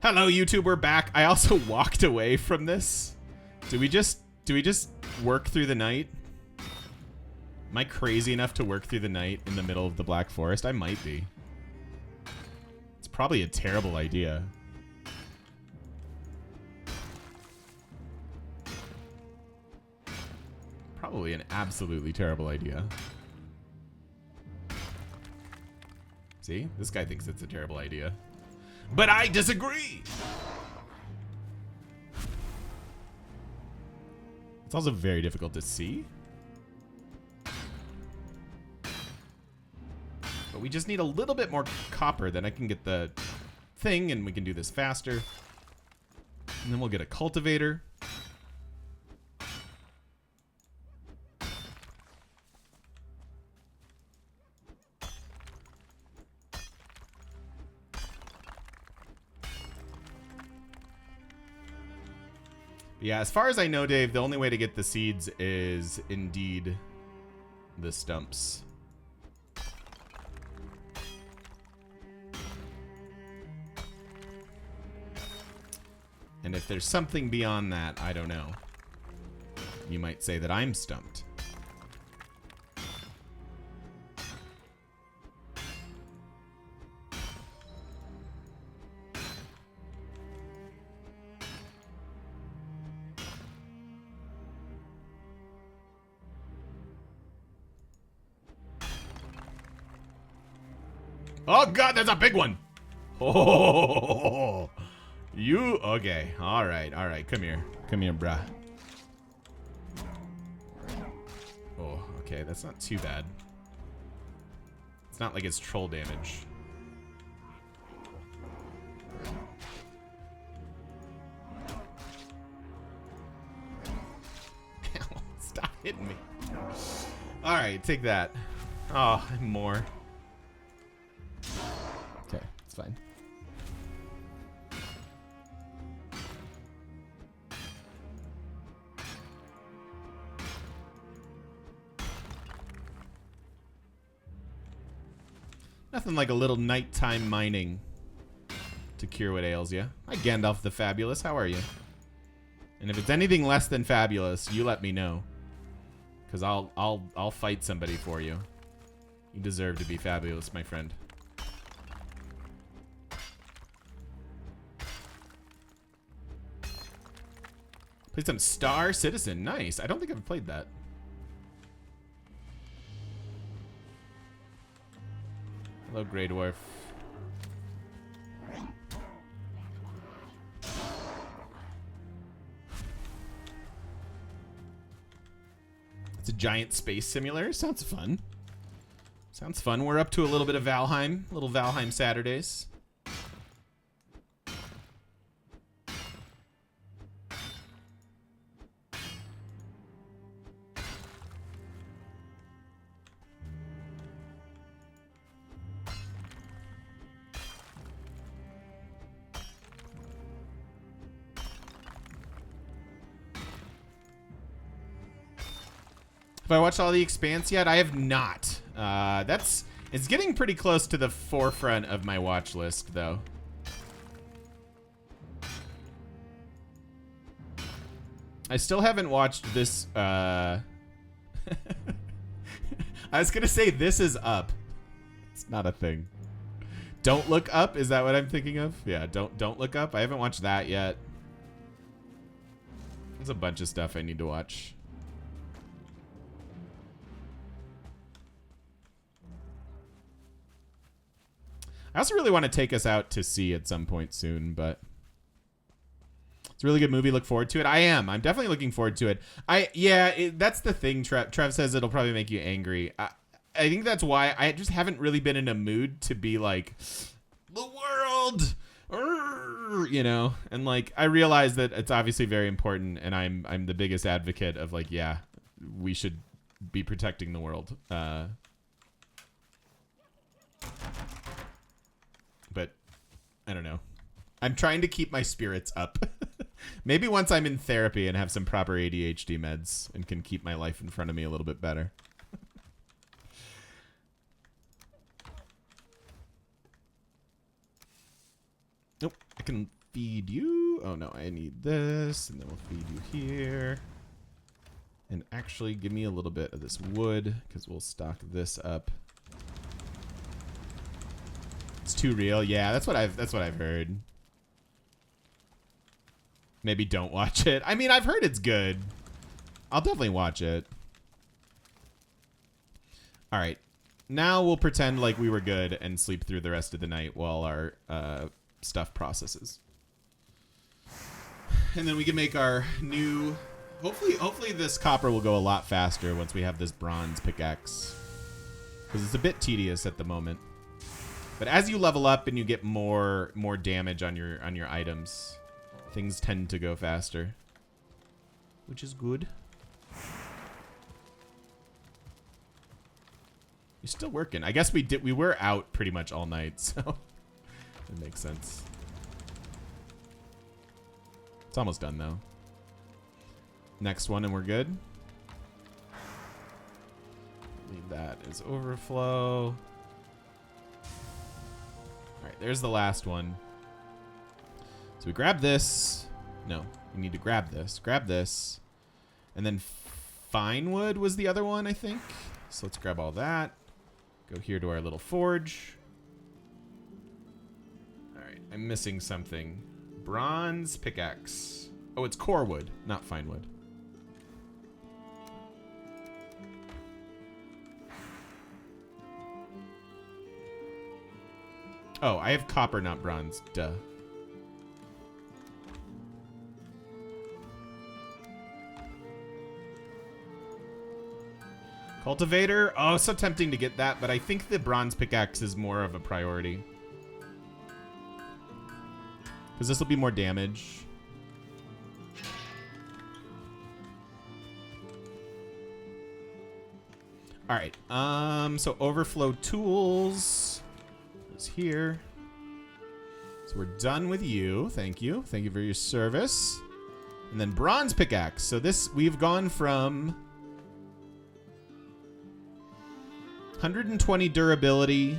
Hello, YouTube. We're back. I also walked away from this. Do we just work through the night? Am I crazy enough to work through the night in the middle of the Black Forest? I might be. It's probably a terrible idea. Probably an absolutely terrible idea. See? This guy thinks it's a terrible idea. But I disagree! It's also very difficult to see. But we just need a little bit more copper, then I can get the thing and we can do this faster. And then we'll get a cultivator. Yeah, as far as I know, Dave, the only way to get the seeds is indeed the stumps. And if there's something beyond that, I don't know. You might say that I'm stumped. Oh God, there's a big one. Oh, you okay? All right, come here, bruh. Oh, okay, that's not too bad. It's not like it's troll damage. Stop hitting me. All right, take that. Oh, more. Okay, it's fine. Nothing like a little nighttime mining to cure what ails you. Hi, Gandalf the Fabulous. How are you? And if it's anything less than fabulous, you let me know, because I'll fight somebody for you. You deserve to be fabulous, my friend. Play some Star Citizen. Nice. I don't think I've played that. Hello, Grey Dwarf. It's a giant space simulator. Sounds fun. Sounds fun. We're up to a little bit of Valheim. Little Valheim Saturdays. Have I watched all the Expanse yet? I have not. It's getting pretty close to the forefront of my watch list, though. I still haven't watched this. I was gonna say This Is Up. It's not a thing. Don't Look Up. Is that what I'm thinking of? Yeah. Don't Look Up. I haven't watched that yet. There's a bunch of stuff I need to watch. I also really want to take us out to sea at some point soon, but it's a really good movie. Look forward to it. I'm definitely looking forward to it. That's the thing. Trev says it'll probably make you angry. I think that's why I just haven't really been in a mood to be like, the world, you know, and like, I realize that it's obviously very important, and I'm the biggest advocate of like, yeah, we should be protecting the world. But I don't know. I'm trying to keep my spirits up. Maybe once I'm in therapy and have some proper ADHD meds and can keep my life in front of me a little bit better. Nope. I can feed you. Oh, no, I need this. And then we'll feed you here. And actually, give me a little bit of this wood, because we'll stock this up. It's too real. Yeah, that's what I've heard. Maybe don't watch it. I mean, I've heard it's good. I'll definitely watch it. All right. Now we'll pretend like we were good and sleep through the rest of the night while our stuff processes. And then we can make our new... Hopefully this copper will go a lot faster once we have this bronze pickaxe. Because it's a bit tedious at the moment. But as you level up and you get more damage on your items, things tend to go faster. Which is good. You're still working. I guess we were out pretty much all night, so it makes sense. It's almost done though. Next one and we're good. Leave that as overflow. All right, there's the last one. So we grab this. No, we need to grab this. Grab this. And then fine wood was the other one, I think. So let's grab all that. Go here to our little forge. All right, I'm missing something. Bronze pickaxe. Oh, it's core wood, not fine wood. Oh, I have copper, not bronze. Duh. Cultivator? Oh, so tempting to get that, but I think the bronze pickaxe is more of a priority. Because this will be more damage. Alright, so overflow tools is here. So we're done with you. Thank you. Thank you for your service. And then bronze pickaxe. So this, we've gone from 120 durability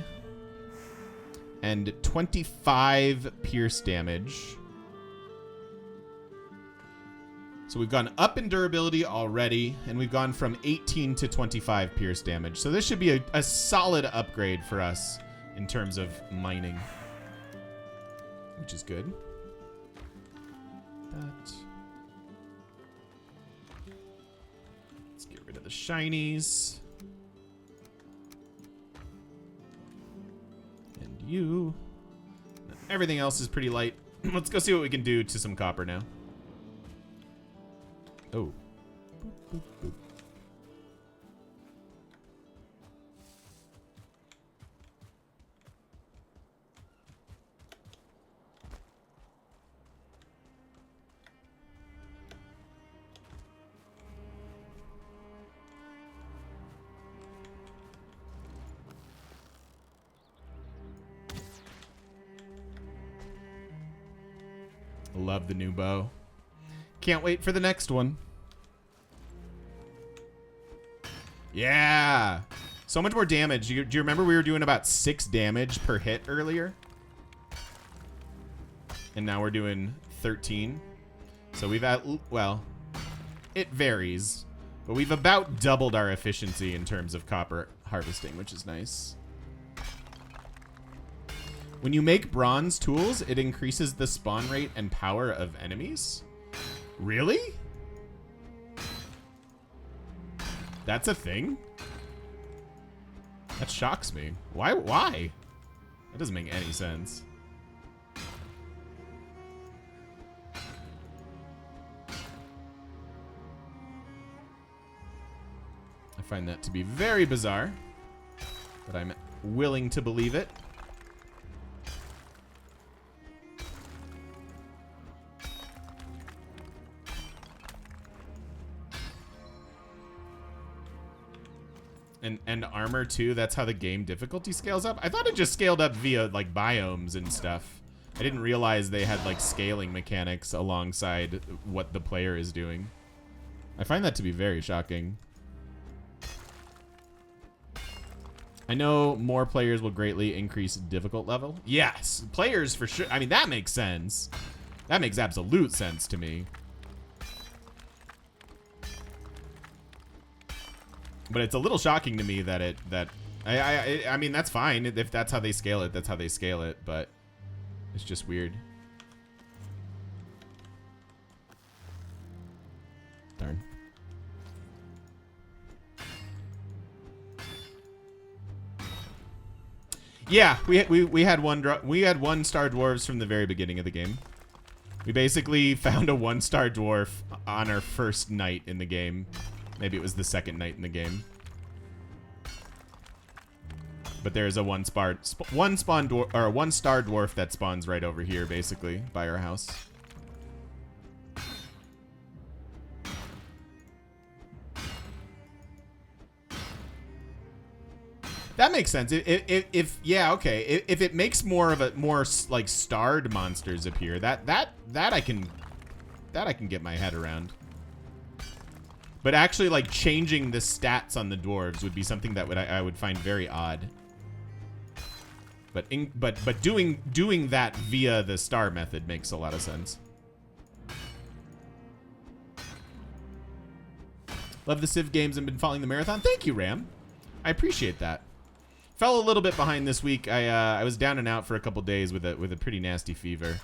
and 25 pierce damage. So we've gone up in durability already, and we've gone from 18 to 25 pierce damage. So this should be a solid upgrade for us in terms of mining, which is good. That. Let's get rid of the shinies. And you. Everything else is pretty light. Let's go see what we can do to some copper now. Oh. Boop, boop, boop. Love the new bow. Can't wait for the next one. Yeah. So much more damage. Do you remember we were doing about 6 damage per hit earlier? And now we're doing 13. So we've at, well, it varies. But we've about doubled our efficiency in terms of copper harvesting, which is nice. When you make bronze tools, it increases the spawn rate and power of enemies. Really? That's a thing? That shocks me. Why? Why? That doesn't make any sense. I find that to be very bizarre, but I'm willing to believe it. And armor too, that's how the game difficulty scales up? I thought it just scaled up via like biomes and stuff. I didn't realize they had like scaling mechanics alongside what the player is doing. I find that to be very shocking. I know more players will greatly increase difficult level. Yes, players for sure. I mean, that makes sense. That makes absolute sense to me. But it's a little shocking to me that I mean, that's fine. If that's how they scale it, that's how they scale it. But it's just weird. Darn. Yeah, we had one star dwarves from the very beginning of the game. We basically found a 1-star dwarf on our first night in the game. Maybe it was the second night in the game. But there's a one-star dwarf that spawns right over here, basically, by our house. That makes sense. If yeah, okay. If it makes more like starred monsters appear, that I can get my head around. But actually, like changing the stats on the dwarves would be something that I would find very odd. But doing that via the star method makes a lot of sense. Love the Civ games and been following the marathon. Thank you, Ram. I appreciate that. Fell a little bit behind this week. I was down and out for a couple days with a pretty nasty fever.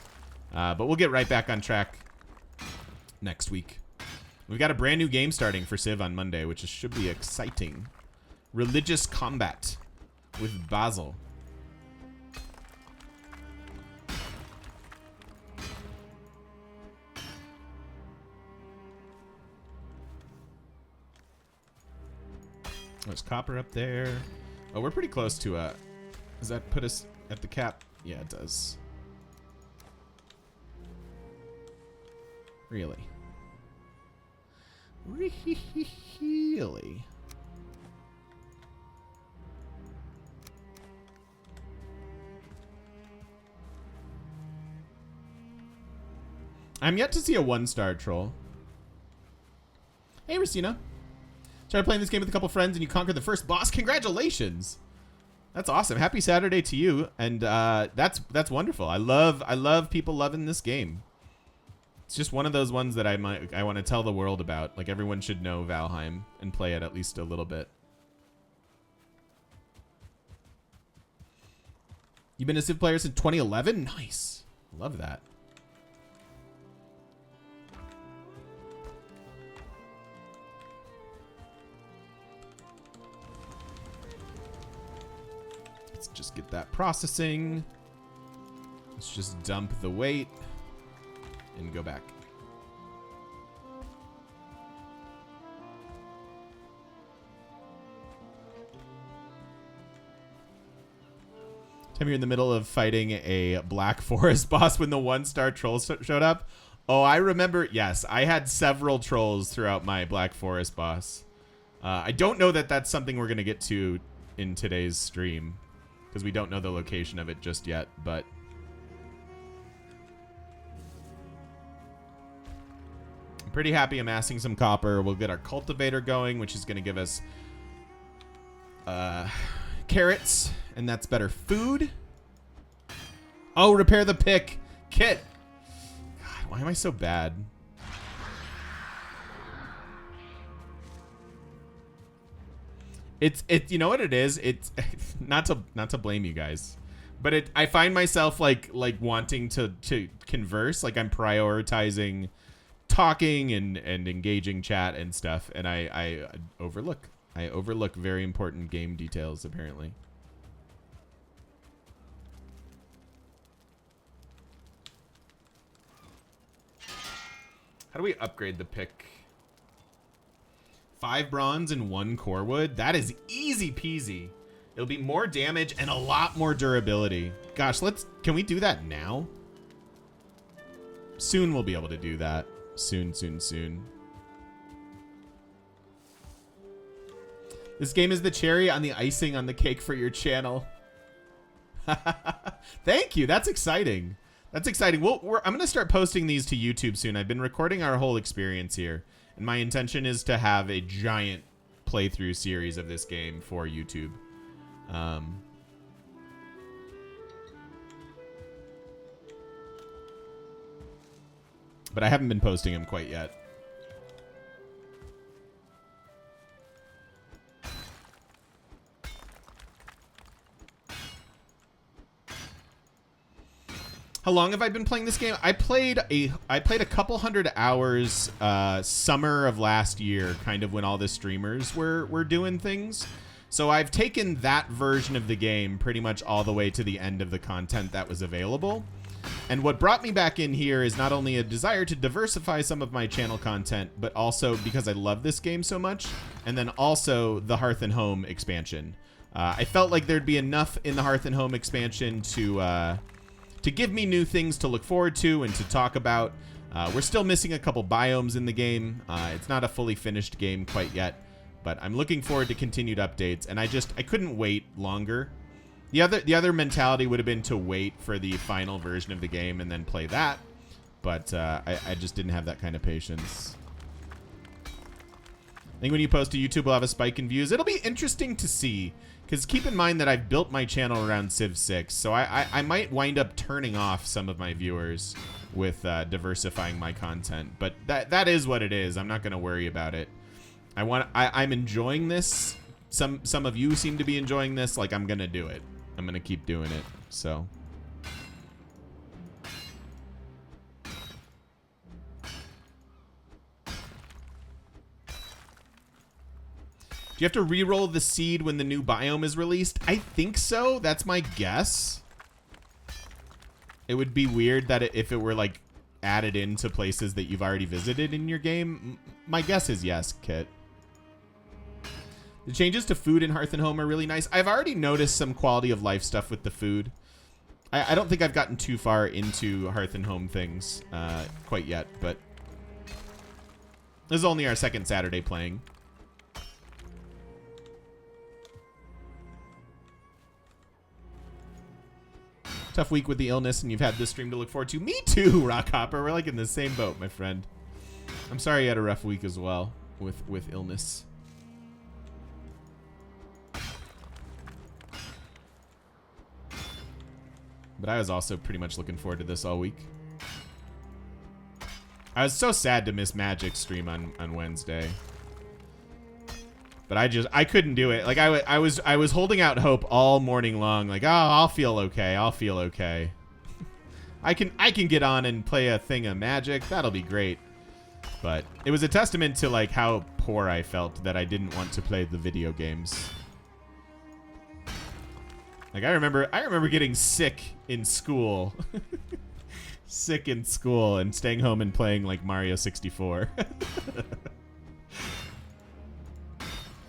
But we'll get right back on track next week. We've got a brand new game starting for Civ on Monday, which should be exciting. Religious Combat with Basil. There's copper up there. Oh, we're pretty close to does that put us at the cap? Yeah, it does. Really? Really? I'm yet to see a 1-star troll. Hey, Racina. Started playing this game with a couple friends and you conquered the first boss. Congratulations. That's awesome. Happy Saturday to you. And that's wonderful. I love people loving this game. It's just one of those ones that I want to tell the world about. Like, everyone should know Valheim and play it at least a little bit. You've been a Civ player since 2011? Nice. Love that. Let's just get that processing. Let's just dump the weight and go back. Time you're in the middle of fighting a Black Forest boss when the 1-star troll showed up. Oh, I remember. Yes, I had several trolls throughout my Black Forest boss. I don't know that that's something we're going to get to in today's stream because we don't know the location of it just yet, but I'm pretty happy amassing some copper. We'll get our cultivator going, which is going to give us carrots, and that's better food. Oh, repair the pick kit. God, why am I so bad? It's you know what it is? It's not to blame you guys, but I find myself like wanting to converse, like I'm prioritizing talking and engaging chat and stuff, and I overlook very important game details apparently. How do we upgrade the pick? 5 bronze and 1 core wood. That is easy peasy. It'll be more damage and a lot more durability. Gosh, can we do that now? Soon we'll be able to do that. Soon. This game is the cherry on the icing on the cake for your channel. Thank you. That's exciting. That's exciting. I'm going to start posting these to YouTube soon. I've been recording our whole experience here, and my intention is to have a giant playthrough series of this game for YouTube. but I haven't been posting them quite yet. How long have I been playing this game? I played a couple hundred hours summer of last year, kind of when all the streamers were doing things. So I've taken that version of the game pretty much all the way to the end of the content that was available. And what brought me back in here is not only a desire to diversify some of my channel content, but also because I love this game so much, and then also the Hearth and Home expansion. I felt like there'd be enough in the Hearth and Home expansion to give me new things to look forward to and to talk about. We're still missing a couple biomes in the game. It's not a fully finished game quite yet, but I'm looking forward to continued updates, and I couldn't wait longer. The other mentality would have been to wait for the final version of the game and then play that, but I just didn't have that kind of patience. I think when you post to YouTube, we'll have a spike in views. It'll be interesting to see, because keep in mind that I've built my channel around Civ 6, so I might wind up turning off some of my viewers with diversifying my content. But that is what it is. I'm not going to worry about it. I'm enjoying this. Some of you seem to be enjoying this. Like, I'm going to do it. I'm going to keep doing it. So... Do you have to re-roll the seed when the new biome is released? I think so. That's my guess. It would be weird that if it were like added into places that you've already visited in your game. My guess is yes, Kit. The changes to food in Hearth and Home are really nice. I've already noticed some quality of life stuff with the food. I don't think I've gotten too far into Hearth and Home things quite yet, but this is only our second Saturday playing. Tough week with the illness, and you've had this stream to look forward to. Me too, Rockhopper. We're like in the same boat, my friend. I'm sorry you had a rough week as well with illness. But I was also pretty much looking forward to this all week. I was so sad to miss Magic's stream on Wednesday. But I couldn't do it. Like I was holding out hope all morning long. Like, oh, I'll feel okay. I'll feel okay. I can get on and play a thing of Magic. That'll be great. But it was a testament to like how poor I felt that I didn't want to play the video games. Like I remember getting sick in school. Sick in school and staying home and playing like Mario 64.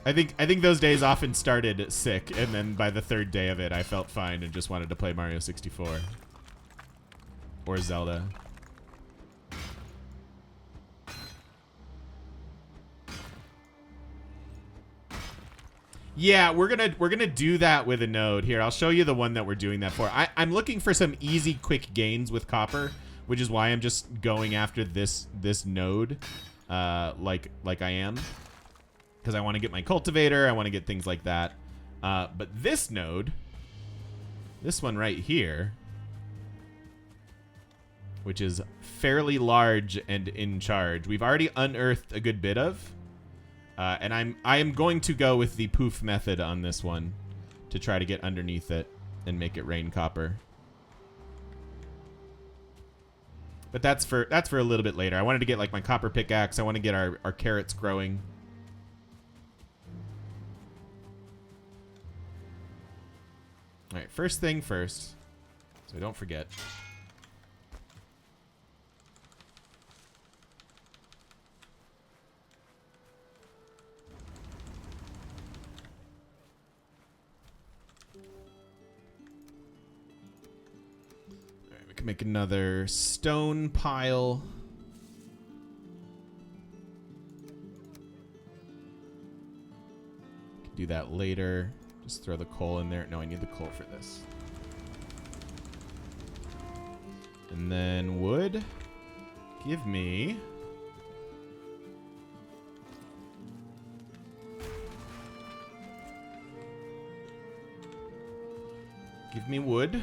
I think those days often started sick, and then by the third day of it, I felt fine and just wanted to play Mario 64. Or Zelda. Yeah, we're gonna do that with a node. Here, I'll show you the one that we're doing that for. I'm looking for some easy, quick gains with copper, which is why I'm just going after this node, like I am. Because I want to get my cultivator, I want to get things like that. But this node, this one right here, which is fairly large and in charge, we've already unearthed a good bit of. And I am going to go with the poof method on this one to try to get underneath it and make it rain copper. But that's for a little bit later. I wanted to get like my copper pickaxe. I want to get our carrots growing. All right, first thing first, so I don't forget. All right, we can make another stone pile. Can do that later. Just throw the coal in there. No, I need the coal for this. And then wood. Give me... Give me wood.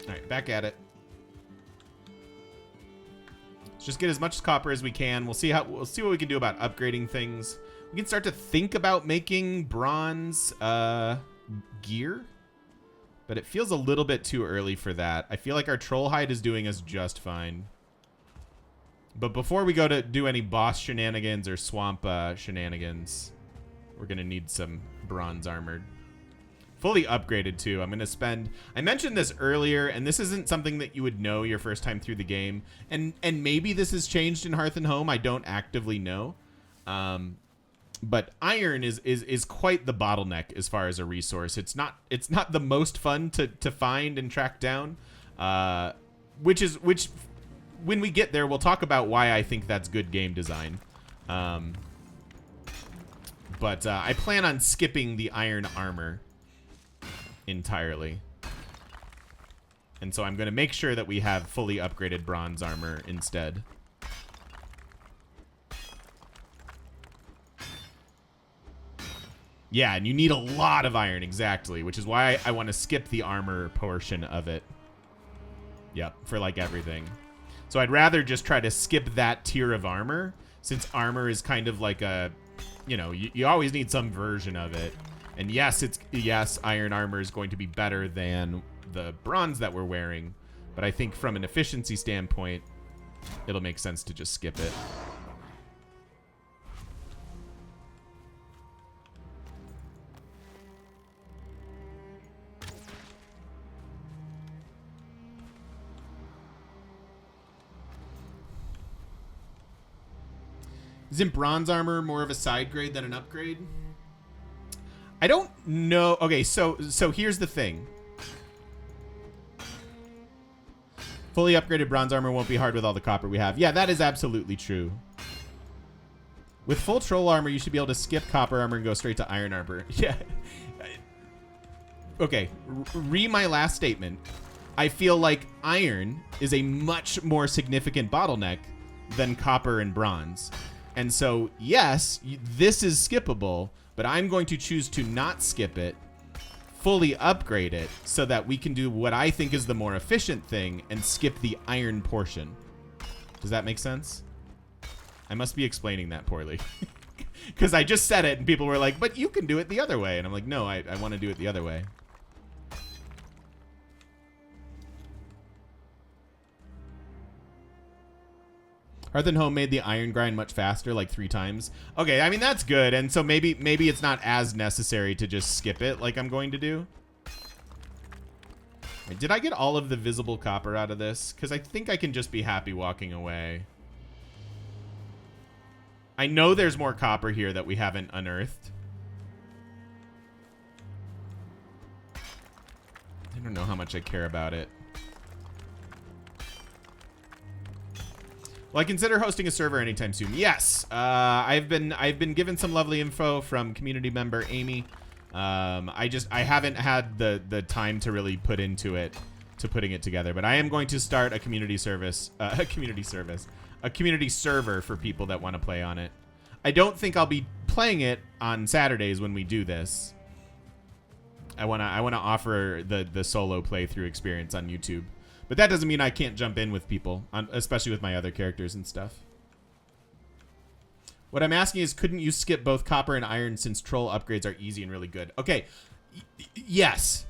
All right, back at it. Let's just get as much copper as we can. We'll see what we can do about upgrading things. We can start to think about making bronze gear, but it feels a little bit too early for that. I feel like our troll hide is doing us just fine. But before we go to do any boss shenanigans or swamp shenanigans, we're going to need some bronze armor. Fully upgraded, too. I'm going to spend... I mentioned this earlier, and this isn't something that you would know your first time through the game. And maybe this has changed in Hearth and Home. I don't actively know. But iron is quite the bottleneck as far as a resource. It's not the most fun to find and track down. Which when we get there, we'll talk about why I think that's good game design. But I plan on skipping the iron armor entirely. And so I'm going to make sure that we have fully upgraded bronze armor instead. Yeah, and you need a lot of iron, exactly, which is why I want to skip the armor portion of it. Yep, for like everything. So I'd rather just try to skip that tier of armor, since armor is kind of like a, you know, you always need some version of it. And yes, iron armor is going to be better than the bronze that we're wearing, but I think from an efficiency standpoint, it'll make sense to just skip it. Isn't bronze armor more of a side grade than an upgrade? I don't know. Okay, so here's the thing. Fully upgraded bronze armor won't be hard with all the copper we have. Yeah, that is absolutely true. With full troll armor, you should be able to skip copper armor and go straight to iron armor. Yeah. Okay, re my last statement. I feel like iron is a much more significant bottleneck than copper and bronze. And so, yes, this is skippable, but I'm going to choose to not skip it, fully upgrade it, so that we can do what I think is the more efficient thing and skip the iron portion. Does that make sense? I must be explaining that poorly. Because I just said it and people were like, but you can do it the other way. And I'm like, no, I want to do it the other way. Hearth and Home made the iron grind much faster, like 3 times. Okay, I mean, that's good. And so maybe it's not as necessary to just skip it like I'm going to do. Wait, did I get all of the visible copper out of this? Because I think I can just be happy walking away. I know there's more copper here that we haven't unearthed. I don't know how much I care about it. Will I consider hosting a server anytime soon? Yes. I've been given some lovely info from community member Amy. I haven't had the time to really put into it, to putting it together. But I am going to start a community server for people that want to play on it. I don't think I'll be playing it on Saturdays when we do this. I wanna offer the solo playthrough experience on YouTube. But that doesn't mean I can't jump in with people, especially with my other characters and stuff. What I'm asking is, couldn't you skip both copper and iron since troll upgrades are easy and really good? Okay, yes,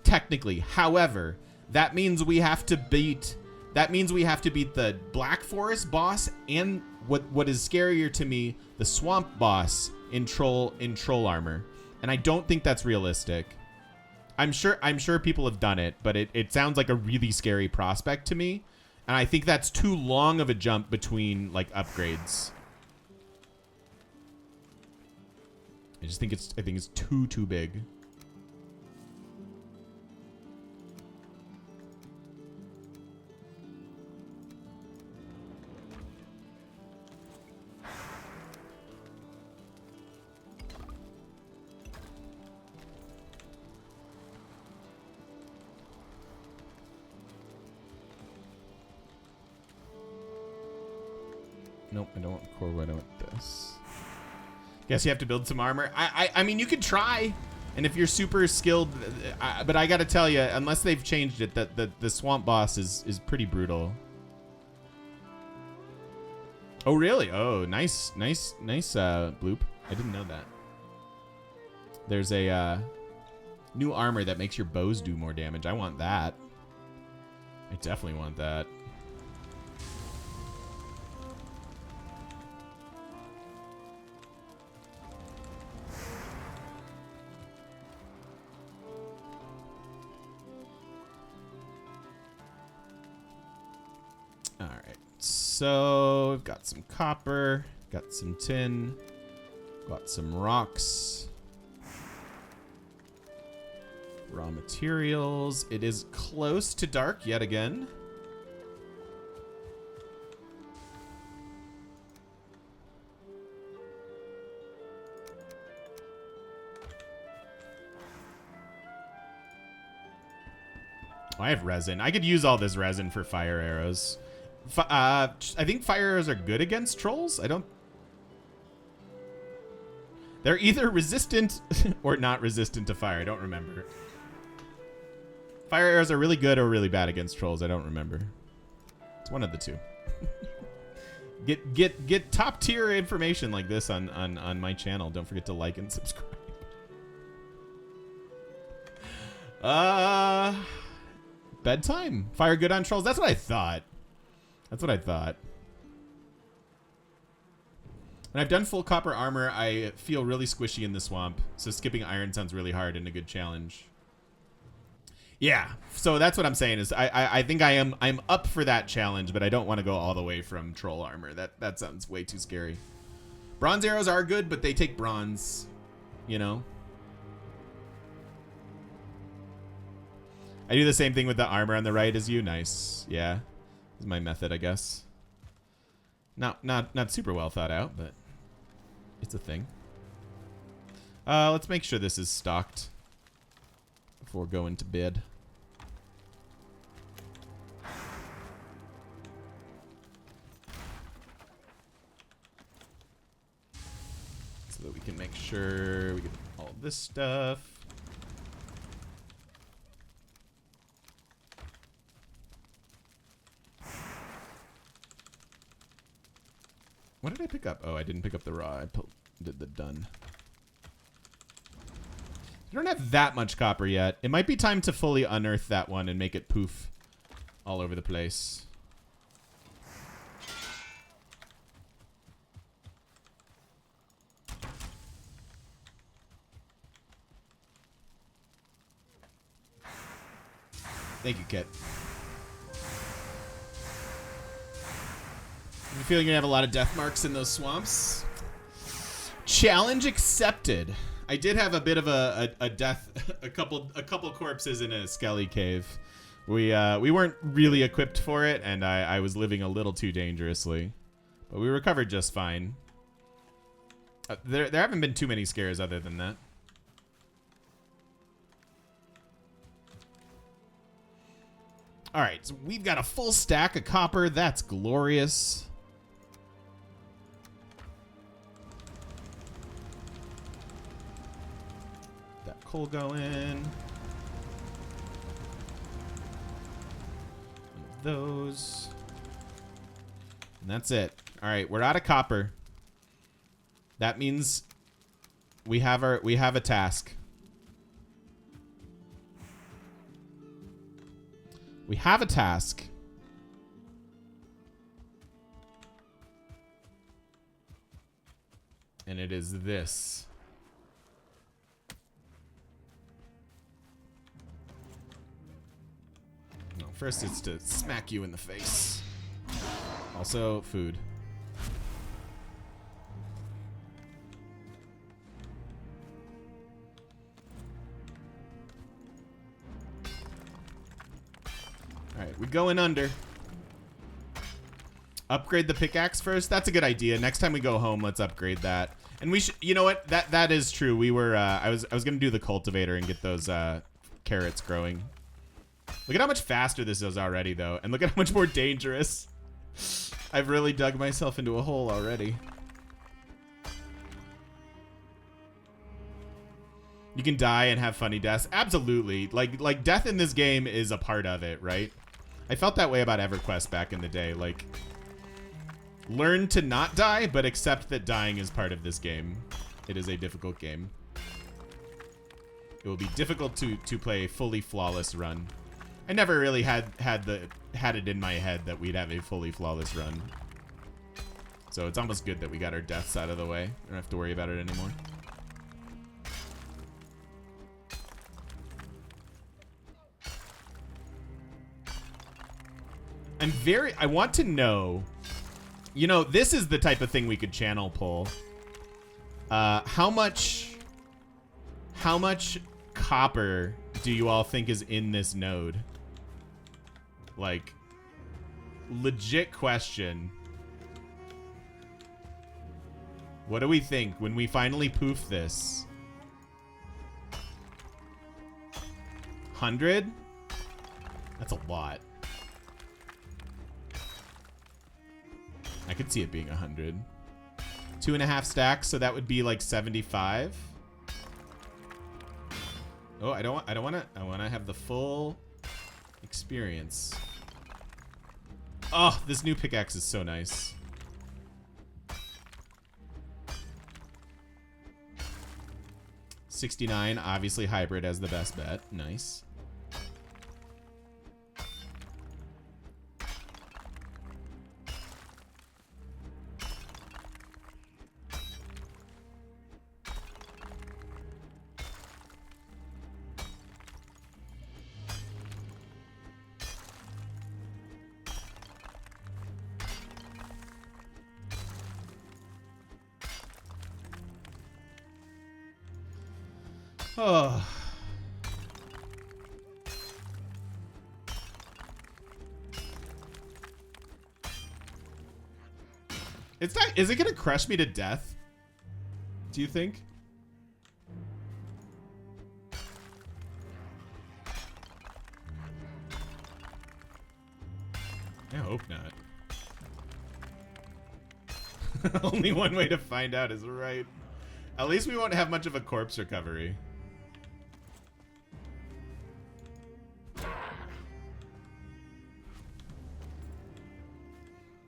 technically. However, that means we have to beat the Black Forest boss and what is scarier to me, the swamp boss in troll armor, and I don't think that's realistic. I'm sure people have done it, but it sounds like a really scary prospect to me. And I think that's too long of a jump between like upgrades. I think it's too big. Nope, I don't want core wood. I want this. Guess you have to build some armor. I mean, you could try. And if you're super skilled, but I gotta tell you, unless they've changed it, that the swamp boss is pretty brutal. Oh really? Oh, nice bloop. I didn't know that. There's a new armor that makes your bows do more damage. I want that. I definitely want that. All right. So we've got some copper, got some tin, got some rocks. Raw materials. It is close to dark yet again. Oh, I have resin. I could use all this resin for fire arrows. I think fire arrows are good against trolls. They're either resistant or not resistant to fire. I don't remember. Fire arrows are really good or really bad against trolls. I don't remember. It's one of the two. Get top tier information like this on my channel. Don't forget to like and subscribe. Bedtime. Fire good on trolls. That's what I thought. That's what I thought. When I've done full copper armor, I feel really squishy in the swamp. So skipping iron sounds really hard and a good challenge. Yeah, so that's what I'm saying is I think I'm up for that challenge, but I don't want to go all the way from troll armor. That sounds way too scary. Bronze arrows are good, but they take bronze, you know. I do the same thing with the armor on the right as you. Nice. Yeah. This is my method, I guess. Not super well thought out, but it's a thing. Let's make sure this is stocked before going to bed. So that we can make sure we get all of this stuff. What did I pick up? Oh, I didn't pick up the raw. I did the done. I don't have that much copper yet. It might be time to fully unearth that one and make it poof all over the place. Thank you, Kit. I'm feeling you're gonna have a lot of death marks in those swamps. Challenge accepted. I did have a bit of a death, a couple corpses in a skelly cave. We weren't really equipped for it, and I was living a little too dangerously, but we recovered just fine. There haven't been too many scares other than that. All right, so we've got a full stack of copper. That's glorious. Coal going. One of those. And that's it. All right, we're out of copper. That means we have a task. We have a task. And it is this. No, first it's to smack you in the face. Also, food. Alright, we going under. Upgrade the pickaxe first. That's a good idea. Next time we go home, let's upgrade that. And we should, you know what? That is true. We were I was gonna do the cultivator and get those carrots growing. Look at how much faster this is already, though. And look at how much more dangerous. I've really dug myself into a hole already. You can die and have funny deaths. Absolutely. Like death in this game is a part of it, right? I felt that way about EverQuest back in the day. Like, learn to not die, but accept that dying is part of this game. It is a difficult game. It will be difficult to play a fully flawless run. I never really had it in my head that we'd have a fully flawless run. So it's almost good that we got our deaths out of the way. I don't have to worry about it anymore. I want to know, you know, this is the type of thing we could channel pull. How much copper do you all think is in this node? Like, legit question. What do we think when we finally poof this? 100? That's a lot. I could see it being 100. 2.5 stacks, so that would be like 75. Oh, I want to have the full experience. Oh, this new pickaxe is so nice. $69, obviously hybrid as the best bet. Nice. Oh. It's not, is it gonna crush me to death? Do you think? I hope not. Only one way to find out is right. At least we won't have much of a corpse recovery.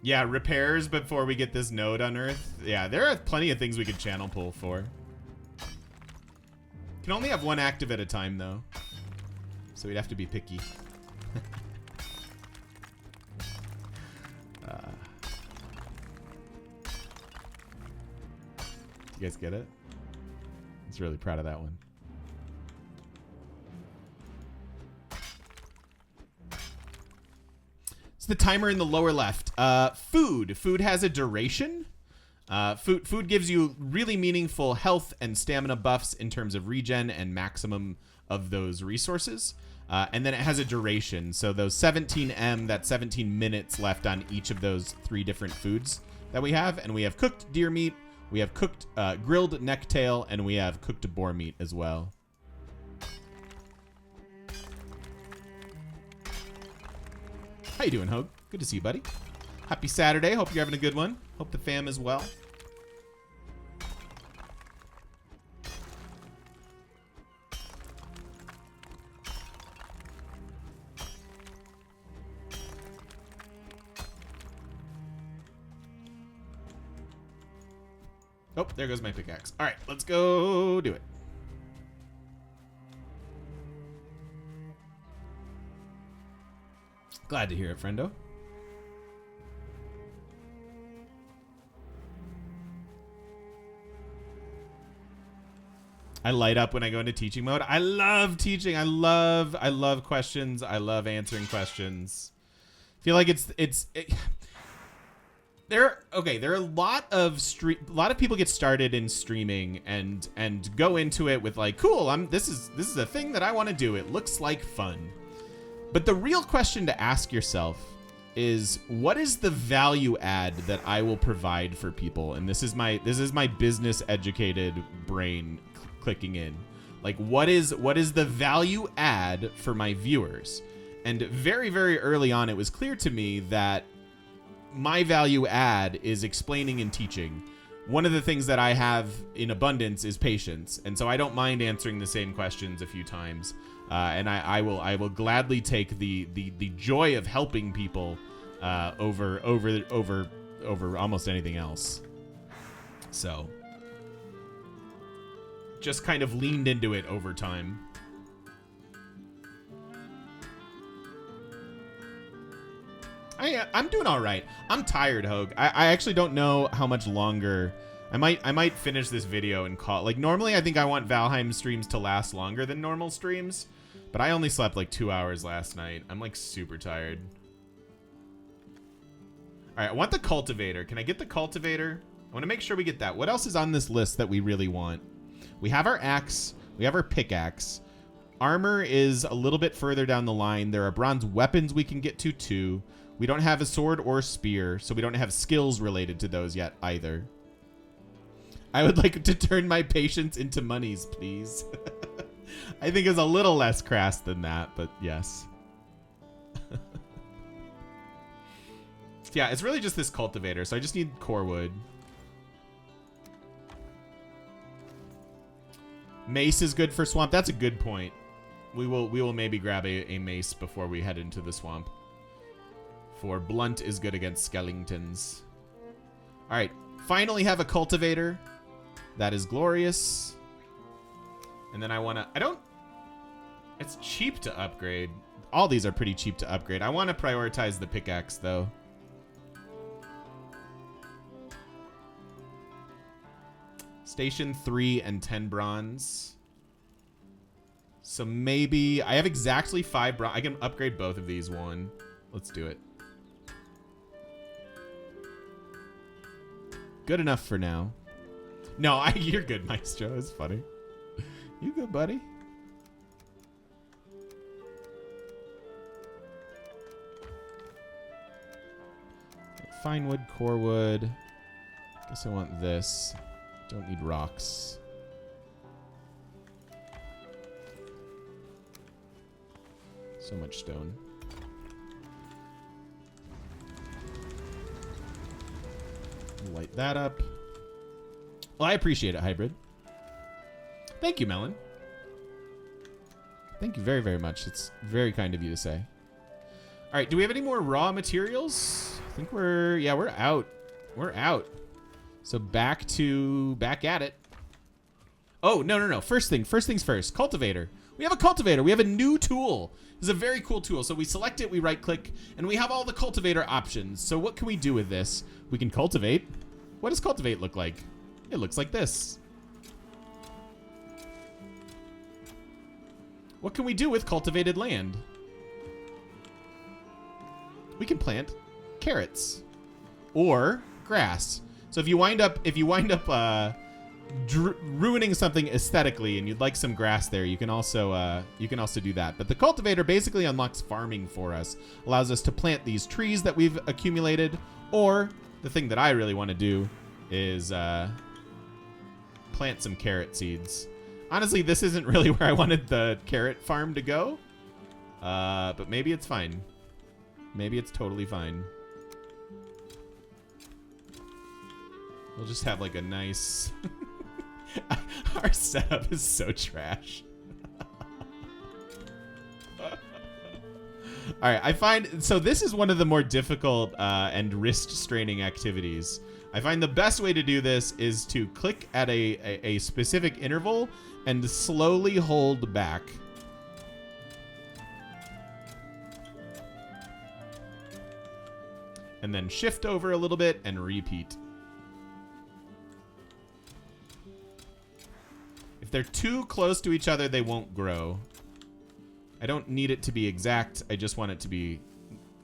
Yeah, repairs before we get this node unearthed. Yeah, there are plenty of things we could channel pull for. Can only have one active at a time, though. So we'd have to be picky. You guys get it? I was really proud of that one. The timer in the lower left. Food. Food has a duration. Food gives you really meaningful health and stamina buffs in terms of regen and maximum of those resources. And then it has a duration. So those 17M, that's 17 minutes left on each of those 3 different foods that we have. And we have cooked deer meat, we have cooked grilled necktail, and we have cooked boar meat as well. How you doing, Hogue? Good to see you, buddy. Happy Saturday. Hope you're having a good one. Hope the fam is well. Oh, there goes my pickaxe. All right, let's go do it. Glad to hear it, friendo. I light up when I go into teaching mode. I love teaching. I love questions. I love answering questions. I feel like there are a lot of people get started in streaming and go into it with like, cool, this is a thing that I want to do. It looks like fun. But the real question to ask yourself is, what is the value add that I will provide for people? And this is my business educated brain clicking in. Like, what is the value add for my viewers? And very, very early on, it was clear to me that my value add is explaining and teaching. one of the things that I have in abundance is patience, and so I don't mind answering the same questions a few times. And I will gladly take the joy of helping people over almost anything else. So just kind of leaned into it over time. I'm doing all right. I'm tired, Hogue. I actually don't know how much longer. I might finish this video and call. Like, normally I think I want Valheim streams to last longer than normal streams, but I only slept like 2 hours last night. I'm like super tired. All right, I want the Cultivator. Can I get the Cultivator? I want to make sure we get that. What else is on this list that we really want? We have our axe. We have our pickaxe. Armor is a little bit further down the line. There are bronze weapons we can get to too. We don't have a sword or spear, so we don't have skills related to those yet either. I would like to turn my patience into monies, please. I think it's a little less crass than that, but yes. Yeah, it's really just this cultivator, so I just need core wood. Mace is good for swamp. That's a good point. We will maybe grab a mace before we head into the swamp. For blunt is good against skeletons. All right, finally have a cultivator. That is glorious. And then it's cheap to upgrade. All these are pretty cheap to upgrade. I want to prioritize the pickaxe though. Station 3 and 10 bronze. So maybe I have exactly 5 bronze. I can upgrade both of these one. Let's do it. Good enough for now. No, you're good, Maestro. It's funny. You good, buddy? Fine wood, core wood. Guess I want this. Don't need rocks. So much stone. Light that up. Well, I appreciate it, Hybrid. Thank you, Melon. Thank you very, very much. It's very kind of you to say. All right, do we have any more raw materials? I think we're out. We're out. So back at it. Oh, no. First things first. Cultivator. We have a cultivator. We have a new tool. This is a very cool tool. So we select it, we right click, and we have all the cultivator options. So what can we do with this? We can cultivate. What does cultivate look like? It looks like this. What can we do with cultivated land? We can plant carrots or grass. So if you wind up ruining something aesthetically and you'd like some grass there, you can also do that. But the cultivator basically unlocks farming for us, allows us to plant these trees that we've accumulated, or the thing that I really want to do is plant some carrot seeds. Honestly, this isn't really where I wanted the carrot farm to go, but maybe it's fine. Maybe it's totally fine. We'll just have like a nice... Our setup is so trash. All right, I find... So this is one of the more difficult and wrist-straining activities. I find the best way to do this is to click at a specific interval and slowly hold back. And then shift over a little bit and repeat. If they're too close to each other, they won't grow. I don't need it to be exact. I just want it to be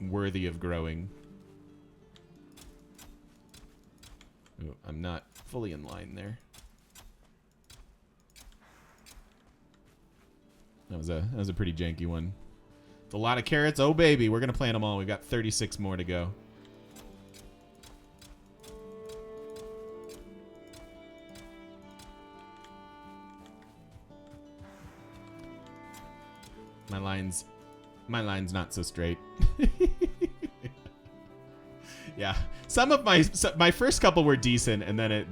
worthy of growing. Ooh, I'm not fully in line there. That was a pretty janky one. It's a lot of carrots. Oh, baby. We're going to plant them all. We've got 36 more to go. My line's not so straight. Yeah, some of my first couple were decent, and then it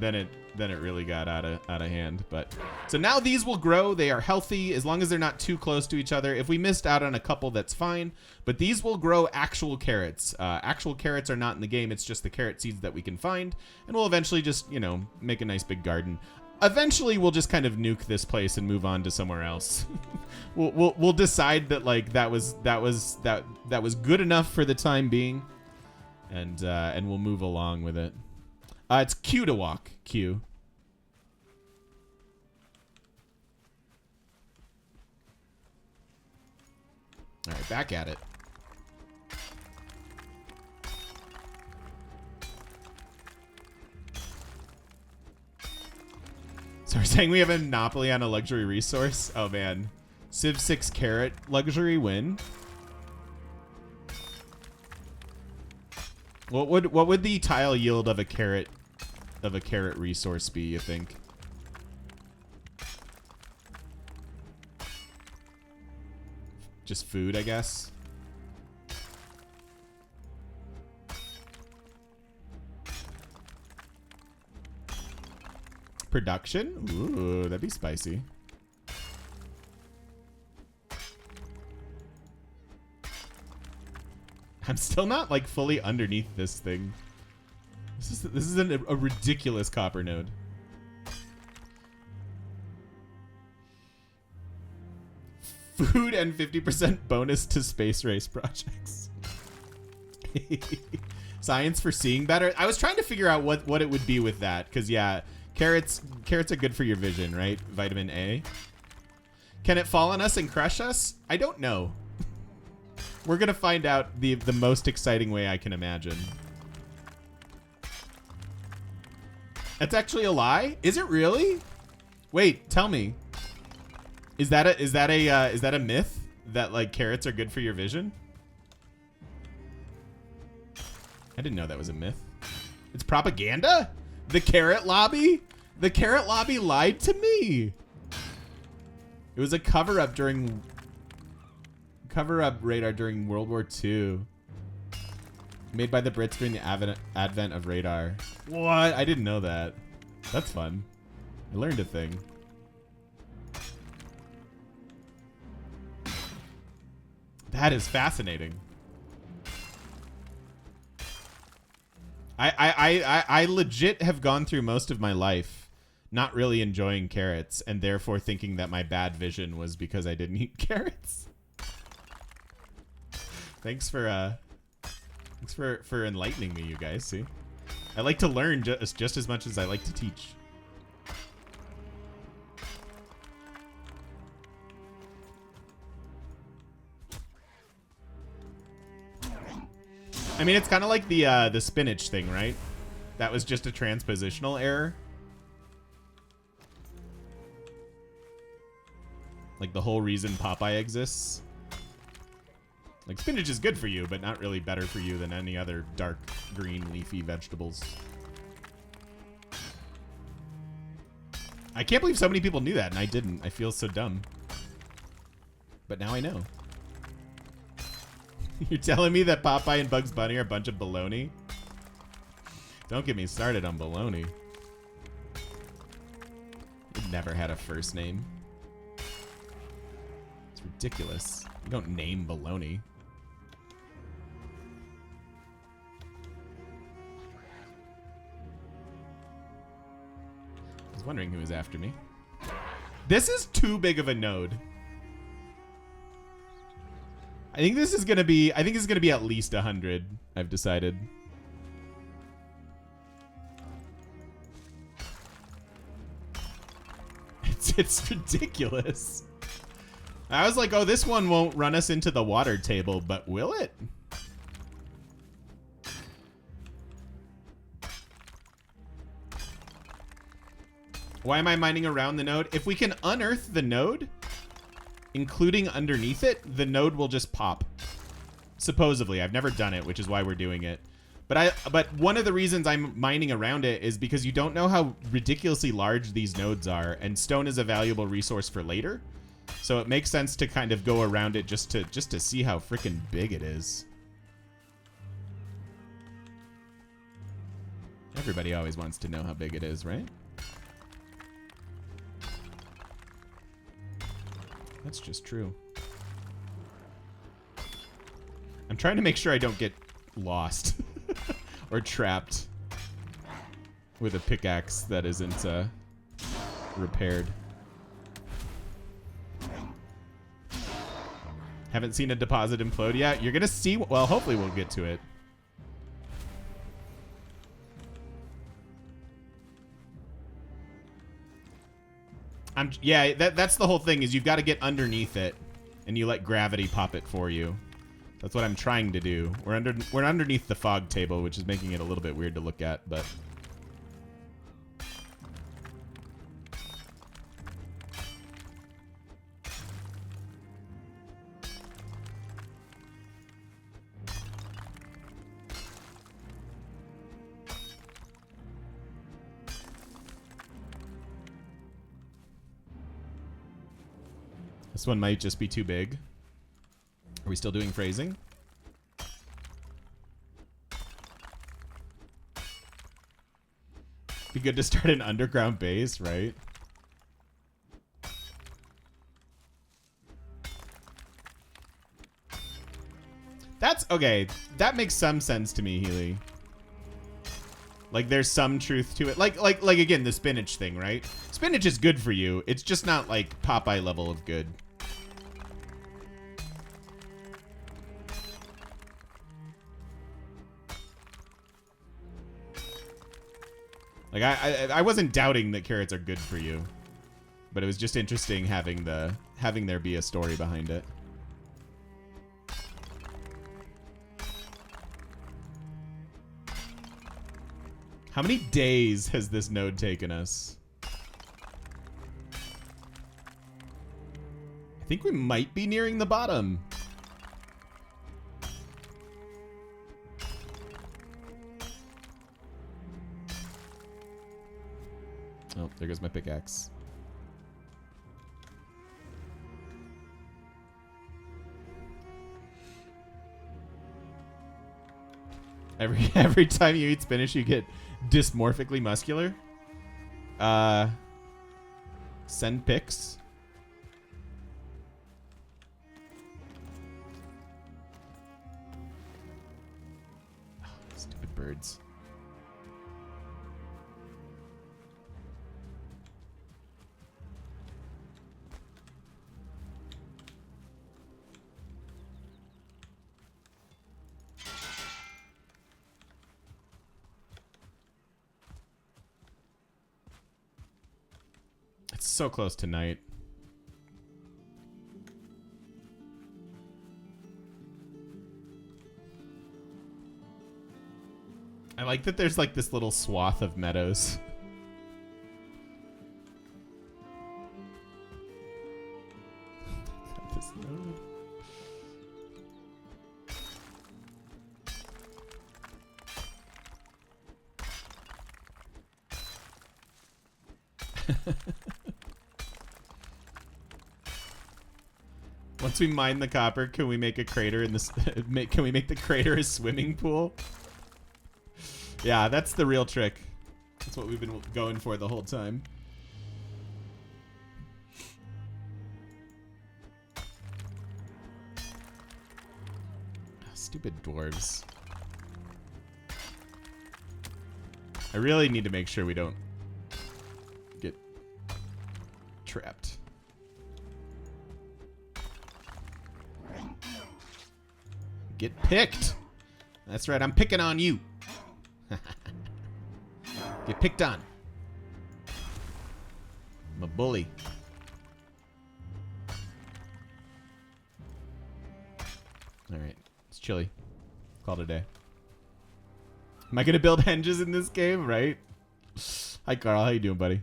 really got out of hand. But so now these will grow. They are healthy as long as they're not too close to each other. If we missed out on a couple, that's fine. But these will grow actual carrots. Actual carrots are not in the game. It's just the carrot seeds that we can find, and we'll eventually just make a nice big garden. Eventually, we'll just kind of nuke this place and move on to somewhere else. we'll decide that like that was good enough for the time being. And we'll move along with it. It's Q to walk. Q. All right, back at it. So we're saying we have a monopoly on a luxury resource? Oh man. Civ 6 carrot luxury win. What would the tile yield of a carrot resource be, you think? Just food, I guess. Production? Ooh, that'd be spicy. I'm still not like fully underneath this thing. This is a ridiculous copper node. Food and 50% bonus to space race projects. Science for seeing better. I was trying to figure out what it would be with that, because yeah, carrots are good for your vision, right? Vitamin A. Can it fall on us and crush us? I don't know. We're gonna find out the most exciting way I can imagine. That's actually a lie? Is it really? Wait, tell me. Is that a myth that like carrots are good for your vision? I didn't know that was a myth. It's propaganda? The carrot lobby? The carrot lobby lied to me. It was a cover-up radar during World War II. Made by the Brits during the advent of radar. What? I didn't know that. That's fun. I learned a thing. That is fascinating. I legit have gone through most of my life not really enjoying carrots and therefore thinking that my bad vision was because I didn't eat carrots. Thanks for enlightening me, you guys. See, I like to learn just as much as I like to teach. I mean, it's kind of like the spinach thing, right? That was just a transpositional error. Like the whole reason Popeye exists. Like, spinach is good for you, but not really better for you than any other dark green leafy vegetables. I can't believe so many people knew that, and I didn't. I feel so dumb. But now I know. You're telling me that Popeye and Bugs Bunny are a bunch of baloney? Don't get me started on baloney. You've never had a first name. It's ridiculous. You don't name baloney. I was wondering who was after me. This is too big of a node. I think this is gonna be at least 100, I've decided. It's ridiculous. I was like, oh, this one won't run us into the water table, but will it? Why am I mining around the node? If we can unearth the node, including underneath it, the node will just pop. Supposedly. I've never done it, which is why we're doing it. But one of the reasons I'm mining around it is because you don't know how ridiculously large these nodes are, and stone is a valuable resource for later. So it makes sense to kind of go around it just to see how freaking big it is. Everybody always wants to know how big it is, right? That's just true. I'm trying to make sure I don't get lost or trapped with a pickaxe that isn't repaired. Haven't seen a deposit implode yet. You're gonna see. Well, hopefully we'll get to it. Yeah, that's the whole thing, is you've got to get underneath it and you let gravity pop it for you. That's what I'm trying to do. We're underneath the fog table, which is making it a little bit weird to look at, but this one might just be too big. Are we still doing phrasing? Be good to start an underground base, right? That's okay. That makes some sense to me, Healy. Like there's some truth to it. Like again, the spinach thing, right? Spinach is good for you. It's just not like Popeye level of good. Like I wasn't doubting that carrots are good for you, but it was just interesting having there be a story behind it. How many days has this node taken us? I think we might be nearing the bottom. Oh, there goes my pickaxe. Every time you eat spinach, you get dysmorphically muscular. Send pics. Oh, stupid birds. So close to night. I like that there's like this little swath of meadows. God, this node. Once we mine the copper, can we make a crater in this? Can we make the crater a swimming pool? Yeah, that's the real trick. That's what we've been going for the whole time. Stupid dwarves. I really need to make sure we don't get trapped. Get picked. That's right, I'm picking on you. Get picked on. I'm a bully. All right, it's chilly. Call it a day. Am I gonna build henges in this game, right? Hi, Carl. How you doing, buddy?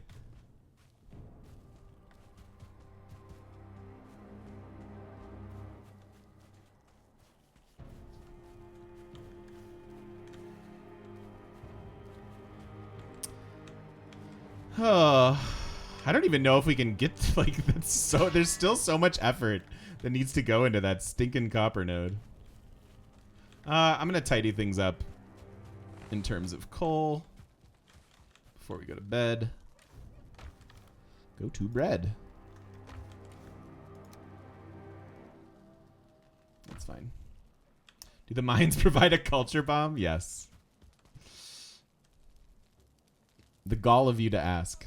Oh, I don't even know if we can get to, like, that's so. There's still so much effort that needs to go into that stinking copper node. I'm gonna tidy things up in terms of coal. before we go to bed. Go to bed. That's fine. Do the mines provide a culture bomb? Yes. The gall of you to ask.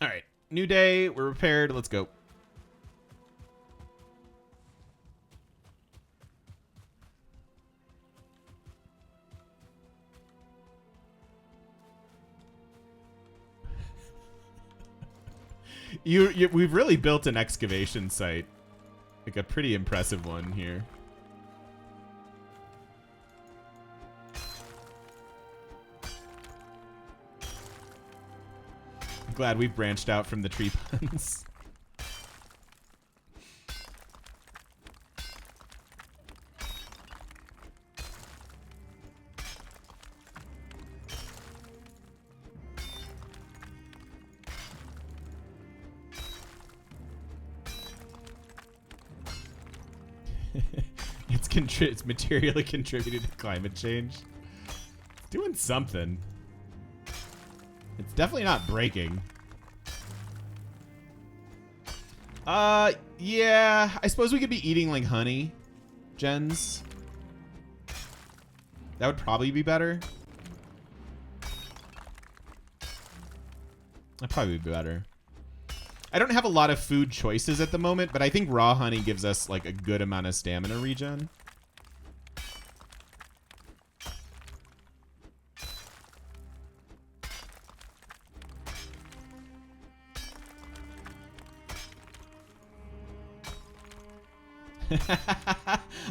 All right. New day. We're repaired. Let's go. We've really built an excavation site. Like a pretty impressive one here. I'm glad we've branched out from the tree puns. It's materially contributed to climate change. It's doing something. It's definitely not breaking. Yeah. I suppose we could be eating like honey gens. That would probably be better. That'd probably be better. I don't have a lot of food choices at the moment, but I think raw honey gives us like a good amount of stamina regen.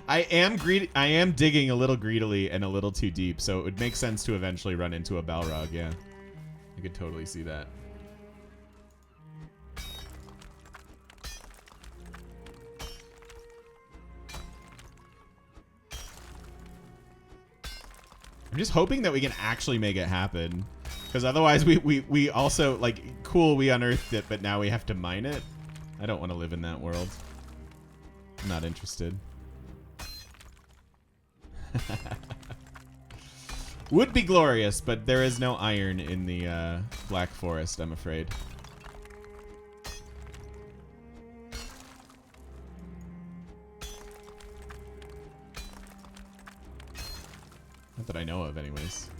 I am digging a little greedily and a little too deep, so it would make sense to eventually run into a Balrog, yeah. I could totally see that. I'm just hoping that we can actually make it happen. Because otherwise we also, like, cool, we unearthed it, but now we have to mine it. I don't want to live in that world. I'm not interested. Would be glorious, but there is no iron in the Black Forest, I'm afraid. Not that I know of, anyways.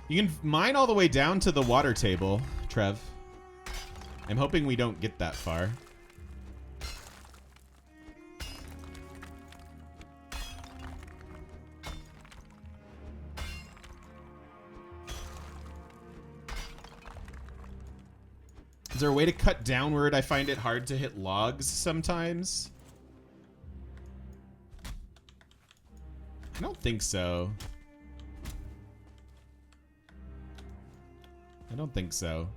You can mine all the way down to the water table, Trev. I'm hoping we don't get that far. Is there a way to cut downward? I find it hard to hit logs sometimes. I don't think so. I don't think so.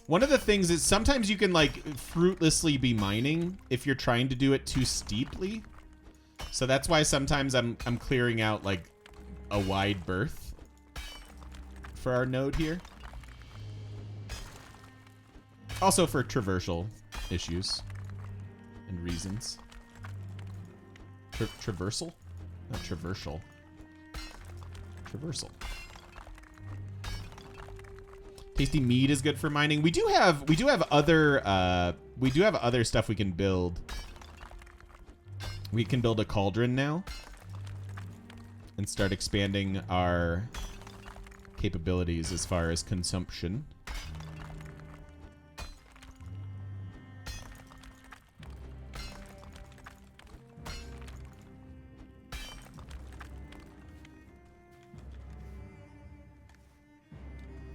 One of the things is sometimes you can like fruitlessly be mining if you're trying to do it too steeply. So that's why sometimes I'm clearing out like a wide berth for our node here. Also for traversal issues and reasons. Traversal? Not traversal. Traversal. Tasty meat is good for mining. We do have other stuff we can build. We can build a cauldron now and start expanding our capabilities as far as consumption.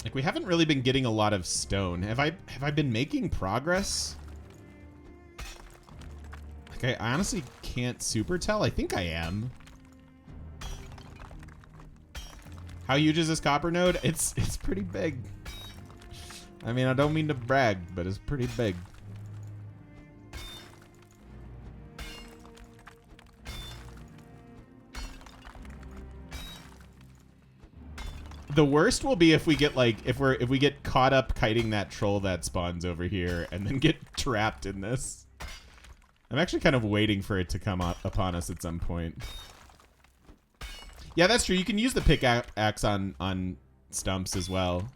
Like, we haven't really been getting a lot of stone. Have I been making progress? Like, I honestly can't super tell. I think I am. How huge is this copper node? It's pretty big. I mean, I don't mean to brag, but it's pretty big. The worst will be if we get like if we get caught up kiting that troll that spawns over here and then get trapped in this. I'm actually kind of waiting for it to come up upon us at some point. Yeah, that's true. You can use the pickaxe on stumps as well.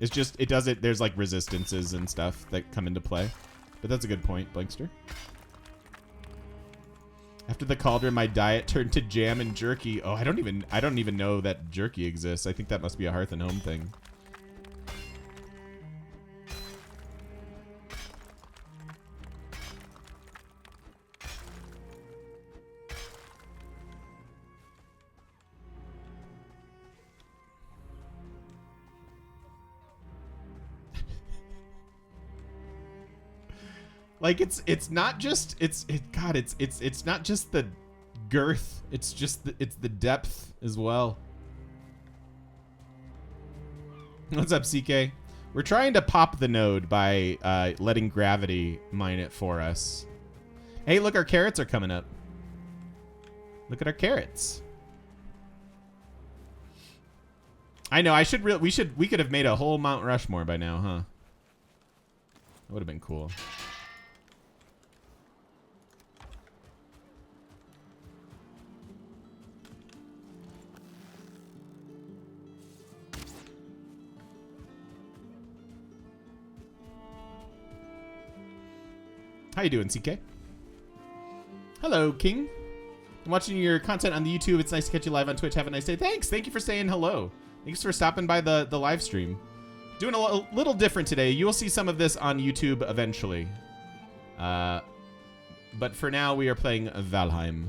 It's just it does it. There's like resistances and stuff that come into play. But that's a good point, Blankster. After the cauldron, my diet turned to jam and jerky. Oh, I don't even know that jerky exists. I think that must be a Hearth and Home thing. Like it's not just it's not just the girth, it's the depth as well. What's up, CK? We're trying to pop the node by letting gravity mine it for us. Hey, look, our carrots are coming up. Look at our carrots. I know, we could have made a whole Mount Rushmore by now, huh? That would have been cool. How you doing, CK? Hello, King. I'm watching your content on the YouTube. It's nice to catch you live on Twitch. Have a nice day. Thanks. Thank you for saying hello. Thanks for stopping by the live stream. Doing a little different today. You will see some of this on YouTube eventually. But for now, we are playing Valheim.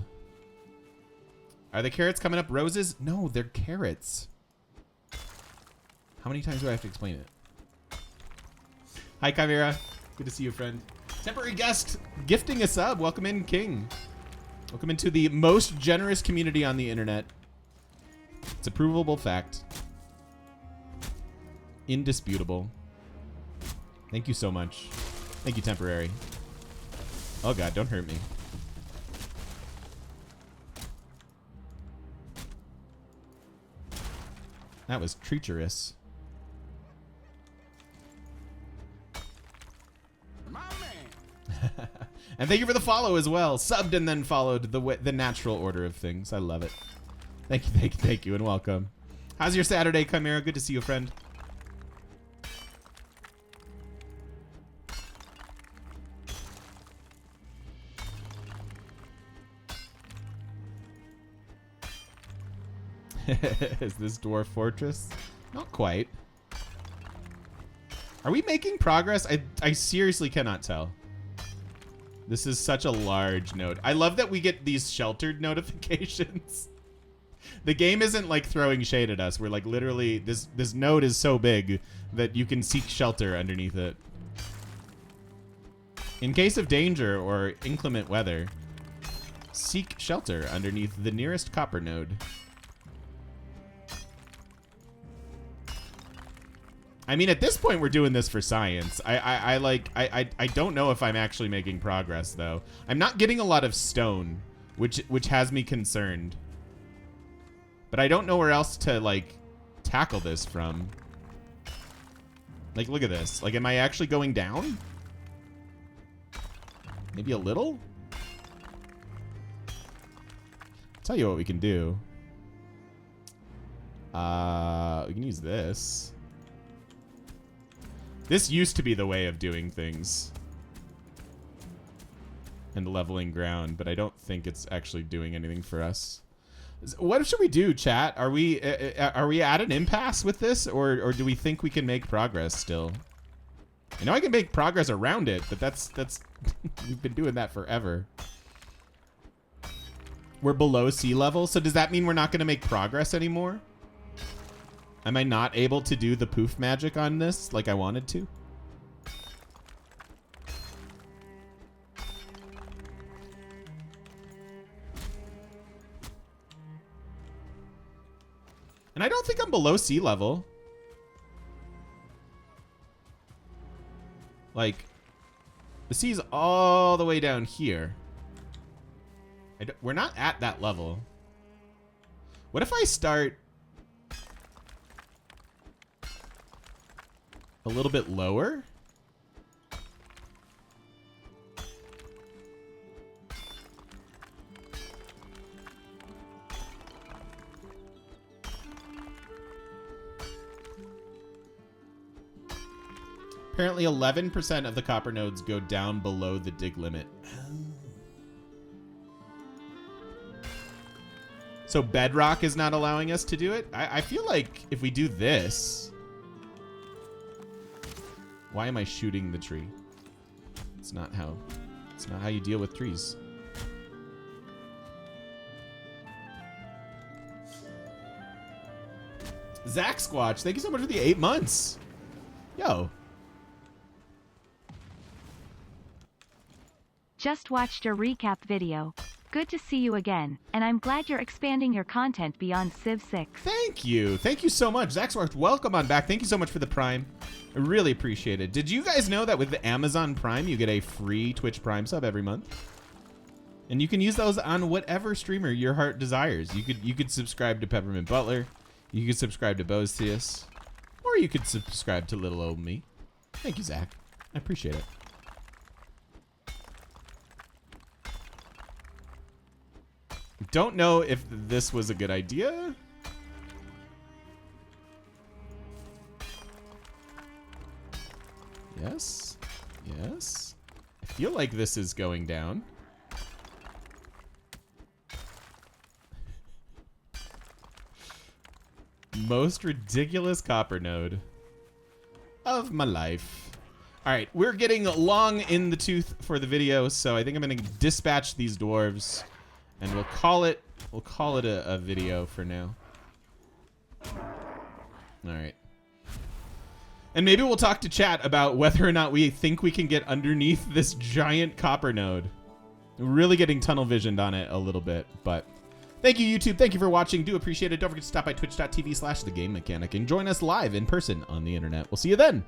Are the carrots coming up roses? No, they're carrots. How many times do I have to explain it? Hi, Chimera. Good to see you, friend. Temporary guest gifting a sub. Welcome in, King. Welcome into the most generous community on the internet. It's a provable fact. Indisputable. Thank you so much. Thank you, Temporary. Oh, God, don't hurt me. That was treacherous. And thank you for the follow as well. Subbed and then followed the natural order of things. I love it. Thank you, thank you, and welcome. How's your Saturday, Chimera? Good to see you, friend. Is this dwarf fortress? Not quite. Are we making progress? I seriously cannot tell. This is such a large node. I love that we get these sheltered notifications. The game isn't like throwing shade at us. We're like literally, this node is so big that you can seek shelter underneath it. In case of danger or inclement weather, seek shelter underneath the nearest copper node. I mean, at this point, we're doing this for science. I don't know if I'm actually making progress, though. I'm not getting a lot of stone, which has me concerned. But I don't know where else to, like, tackle this from. Like, look at this. Like, am I actually going down? Maybe a little? I'll tell you what we can do. We can use this. This used to be the way of doing things and leveling ground, but I don't think it's actually doing anything for us. What should we do, chat? Are we at an impasse with this, or do we think we can make progress still? I know I can make progress around it, but that's we've been doing that forever. We're below sea level, so does that mean we're not going to make progress anymore? Am I not able to do the poof magic on this like I wanted to? And I don't think I'm below sea level. Like, the sea's all the way down here. We're not at that level. What if I start... a little bit lower. Apparently 11% of the copper nodes go down below the dig limit. So bedrock is not allowing us to do it? I feel like if we do this... Why am I shooting the tree? It's not how you deal with trees. Zach Squatch, thank you so much for the 8 months. Yo. Just watched your recap video. Good to see you again, and I'm glad you're expanding your content beyond Civ 6. Thank you. Thank you so much. Zach Squatch, welcome on back. Thank you so much for the Prime. I really appreciate it. Did you guys know that with the Amazon Prime, you get a free Twitch Prime sub every month? And you can use those on whatever streamer your heart desires. You could subscribe to Peppermint Butler. You could subscribe to Bozius. Or you could subscribe to Little Old Me. Thank you, Zach. I appreciate it. Don't know if this was a good idea. Yes. Yes. I feel like this is going down. Most ridiculous copper node of my life. All right, we're getting long in the tooth for the video, so I think I'm going to dispatch these dwarves. And we'll call it a video for now. All right. And maybe we'll talk to chat about whether or not we think we can get underneath this giant copper node. We're really getting tunnel visioned on it a little bit, but thank you, YouTube. Thank you for watching. Do appreciate it. Don't forget to stop by twitch.tv/thegamemechanic and join us live in person on the internet. We'll see you then.